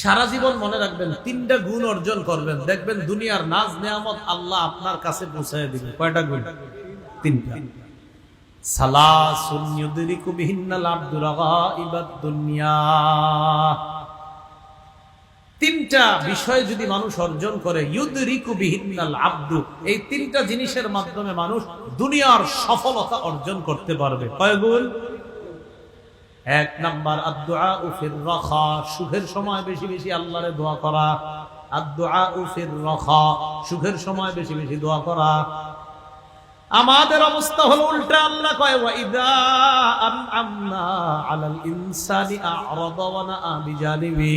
সারা জীবন মনে রাখবেন, তিনটা গুণ অর্জন করবেন, দেখবেন দুনিয়ার নাজ নেয়ামত আল্লাহ আপনার কাছে পৌঁছায় দিবে। কয়টা গুণ? তিনটা। সালাসুন ইউদরিকু বিহিন্নাল আবদু রাগাইবাদ দুনিয়া। তিনটা বিষয় যদি মানুষ অর্জন করে, ইউদরিকু বিহিন্নাল আবদু, এই তিনটা জিনিসের মাধ্যমে মানুষ দুনিয়ার সফলতা অর্জন করতে পারবে। কয় গুণ? এক নাম্বার আদ-দুআউ ফির রাখা, সুখের সময় বেশি বেশি আল্লাহরে দোয়া করা। আদ-দুআউ ফির রাখা, সুখের সময় বেশি বেশি দোয়া করা। আমাদের অবস্থা হলো উল্টা। আল্লাহ কয় ওয়া ইযা আনআমনা আলাল ইনসানি আ'রাদা ওয়া নাআ বিজানিবি।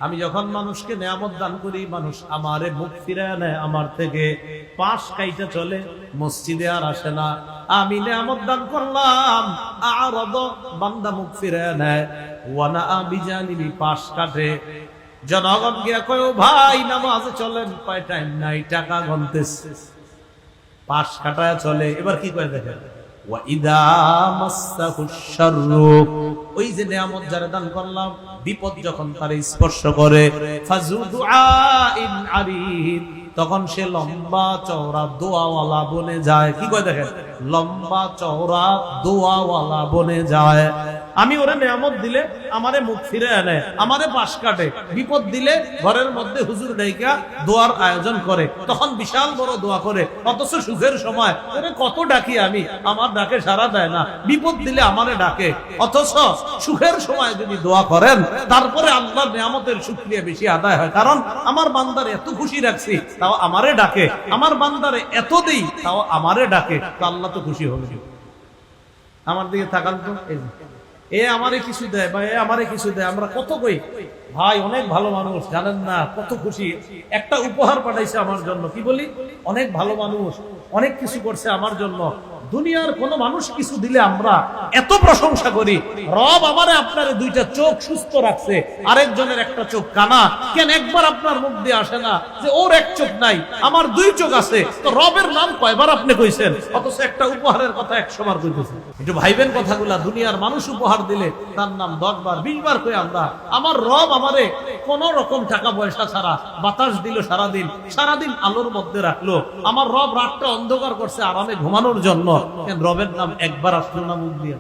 আমি যখন মানুষকে নেয়ামত দান করি, মানুষ আমারে মুখ ফিরায় নেয়, আমার থেকে পাশ কাইটা চলে, মসজিদে আর আসে না। আমি নেয়ামত দান করলাম, আ'রাদা, বান্দা মুখ ফিরায় নেয়, ওয়া নাআ বিজানিবি, পাশ কাটে। জনগণ গিয়া কয়, ও ভাই নামাজে চলেন, কয় টাইম নাই, টাকা গুনতেছে, পাশ কাটায় চলে। এবার কি করে দেখেন, ওয়া ইদা মাসসাহুশ শাররু, ওই যে নিয়ামত যারা দান করলাম, বিপদ যখন তারে স্পর্শ করে, ফাজু দুআইন আরিদ, তখন সে লম্বা চওড়া দোয়াওয়ালা বনে যায়। কি করে দেখেন, লম্বা চওড়া দোয়াওয়ালা বনে যায়। আমি ওরে নিয়ামত দিলে আমারে মুখ ফিরে আনে, আমারে পাশ কাটে। বিপদ দিলে ঘরের মধ্যে হুজুর ডাইকা দোয়ার আয়োজন করে, তখন বিশাল বড় দোয়া করে। অথচ সুখের সময় ওরে কত ডাকি আমি, আমার ডাকে সাড়া দেয় না। বিপদ দিলে আমারে ডাকে। অথচ সুখের সময় যদি দোয়া করেন, তারপরে আল্লাহর নিয়ামতের শুকরিয়া বেশি আদায় হয়। কারণ আমার বান্দারে এত খুশি রাখছি, তাও আমারে ডাকে। আমার বান্দারে এত দেই, তাও আমারে ডাকে। তো আল্লাহ তো খুশি হবে। আমার দিকে তাকান তো, এ আমারে কিছু দেয় বা এ আমারে কিছু দেয়, আমরা কত কই ভাই অনেক ভালো মানুষ, জানেন না কত খুশি, একটা উপহার পাঠাইছে আমার জন্য। কি বলি, অনেক ভালো মানুষ, অনেক কিছু করছে আমার জন্য। দুনিয়ার কোন মানুষ কিছু দিলে আমরা এত প্রশংসা করি। রব আমারে আপনারে দুইটা চোখ সুস্থ রাখছে, আরেকজনের একটা চোখ কানা, কেন একবার আপনার মুখ দিয়ে আসে না যে ওর এক চোখ নাই, আমার দুই চোখ আছে? তো রবের নাম কয়বার আপনি কইছেন, অথচ একটা উপহারের কথা 100 বার কইতেছেন। একটু ভাইবেন কথাগুলা। দুনিয়ার মানুষ উপহার দিলে তার নাম 10 বার 20 বার কই আমরা। আমার রব আমারে কোন রকম টাকা পয়সা ছাড়া বাতাস দিল, সারাদিন আলোর মধ্যে রাখলো। আমার রব রাতটা অন্ধকার করছে আরামে ঘুমানোর জন্য, কেন রবের নাম একবার আসলো না মুখ দিয়ে?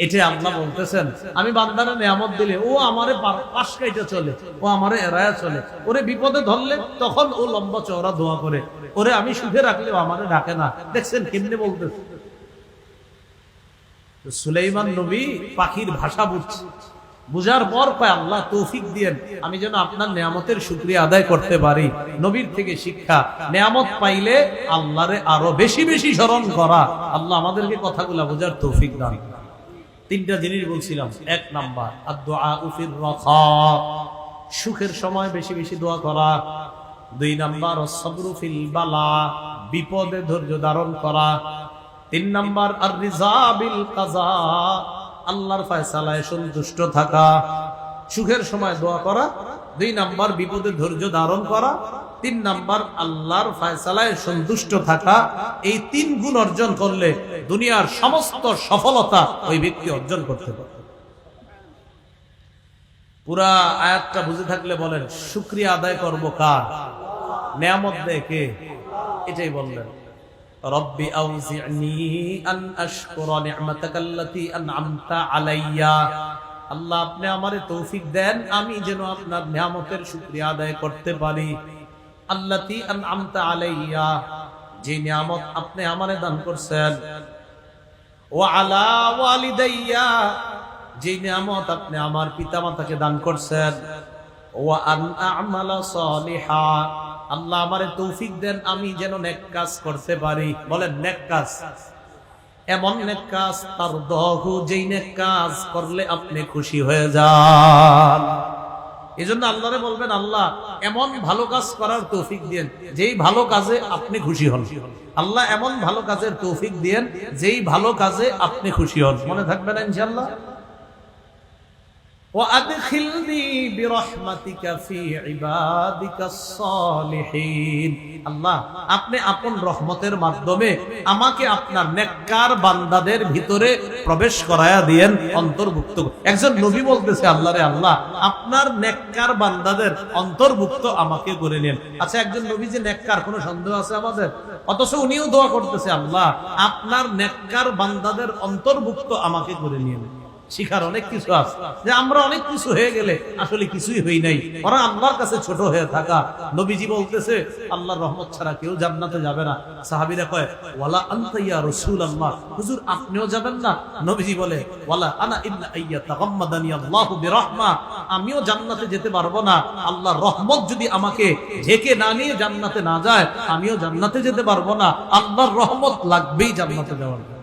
এটা আল্লাহ বলতেছেন, আমি বান্দারে নিয়ামত দিলে ও আমারে পাশ কাইটা চলে, ও আমারে এড়ায়া চলে। ওরে বিপদে ধরলে তখন ও লম্বা চওড়া দোয়া করে। ওরে আমি সুখে রাখলেও আমারে ডাকে না। দেখছেন কেমনে বলতেছে? সুলাইমান নবী পাখির ভাষা বুঝছে, বুঝার পর কয় আল্লাহ তৌফিক দিয়েন, আমি যেন আপনার নিয়ামতের শুকরিয়া আদায় করতে পারি। নবীর থেকে শিক্ষা, নিয়ামত পাইলে আল্লাহরে আরো বেশি বেশি স্মরণ করা। আল্লাহ আমাদেরকে কথাগুলা বোঝার তৌফিক দান। তিনটা জিনিস বলছিলাম। এক নাম্বার আদ-দুআউ ফির রাখা, সুখের সময় বেশি বেশি দোয়া করা। 2 নাম্বার আস-সাবরু ফিল বালা, বিপদে ধৈর্য ধারণ করা। 3 নাম্বার আর-রিজা বিল কাযা, আল্লাহর ফয়সালায় সন্তুষ্ট থাকা। সুখের সময় দোয়া করা, 2 নাম্বার বিপদে ধৈর্য ধারণ করা, 3 নাম্বার আল্লাহর ফয়সালায় সন্তুষ্ট থাকা। এই 3 গুণ অর্জন করলে দুনিয়ার সমস্ত সফলতা ওই ব্যক্তি অর্জন করতে পারে। পুরা আয়াতটা বুঝে থাকলে বলেন, শুকরিয়া আদায় করব কার? নিয়ামত দেয় কে? এটাই বললেন, রব্বি আউজি'নি আন আশকুরা নি'মাতাকাল্লাতী আন'আমতা আলাইয়া। আল্লাহ আপনি আমারে তৌফিক দেন, আমি যেন আপনার নিয়ামতের শুকরিয়া আদায় করতে পারি। আল্লাতী আন'আমতা আলাইয়া, যে নিয়ামত আপনি আমারে দান করছেন। ওয়া আলা ওয়ালিদাইয়া, যে নিয়ামত আপনি আমার পিতামাতাকে দান করছেন। ওয়া আন আ'মালা সালিহা, আল্লাহ আমারে তৌফিক দেন আমি যেন নেক কাজ করতে পারি। বলেন নেক কাজ, এমন নেক কাজ তারদাহু, যেই নেক কাজ করলে আপনি খুশি হয়ে যান। এজন্য আল্লাহরে বলবেন, আল্লাহ এমন ভালো কাজ করার তৌফিক দেন যেই ভালো কাজে আপনি খুশি হন। আল্লাহ এমন ভালো কাজের তৌফিক দেন যেই ভালো কাজে আপনি খুশি হন। মনে থাকবে না ইনশাআল্লাহ? وأدخلني برحمتك في عبادك الصالحين আল্লাহ আপনি আপন রহমতের মাধ্যমে আমাকে আপনার নেককার বান্দাদের ভিতরে প্রবেশ করায়া দিয়েন, অন্তর্ভুক্ত। একজন নবী বলতেছে আল্লাহরে আল্লাহ আপনার নেককার বান্দাদের অন্তর্ভুক্ত আমাকে করে নেন। আচ্ছা একজন নবী যে নেককার, কোনো সন্দেহ আছে আমাদের? অথচ উনিও দোয়া করতেছে আল্লাহ আপনার নেককার বান্দাদের অন্তর্ভুক্ত আমাকে করে নিয়েন। শিখার অনেক কিছু আছে, যে আমরা অনেক কিছু হয়ে গেলে আসলে কিছুই হই নাই, ওরা আল্লাহর কাছে ছোট হয়ে থাকা। নবীজি বলতেছে আল্লাহর রহমত ছাড়া কেউ জান্নাতে যাবে না। সাহাবীরা কয় ওয়ালা আনতা ইয়া রাসূলুল্লাহ, হুজুর আপনিও যাবেন না? নবীজি বলে ওয়ালা আনা ইল্লা আইয়াতাগাম্মাদানি আল্লাহু বিরহমা, আমিও জান্নাতে যেতে পারবো না, আল্লাহর রহমত যদি আমাকে ঢেকে না নিয়ে জান্নাতে না যায় আমিও জান্নাতে যেতে পারবো না। আল্লাহর রহমত লাগবেই জান্নাতে যাওয়ার জন্য।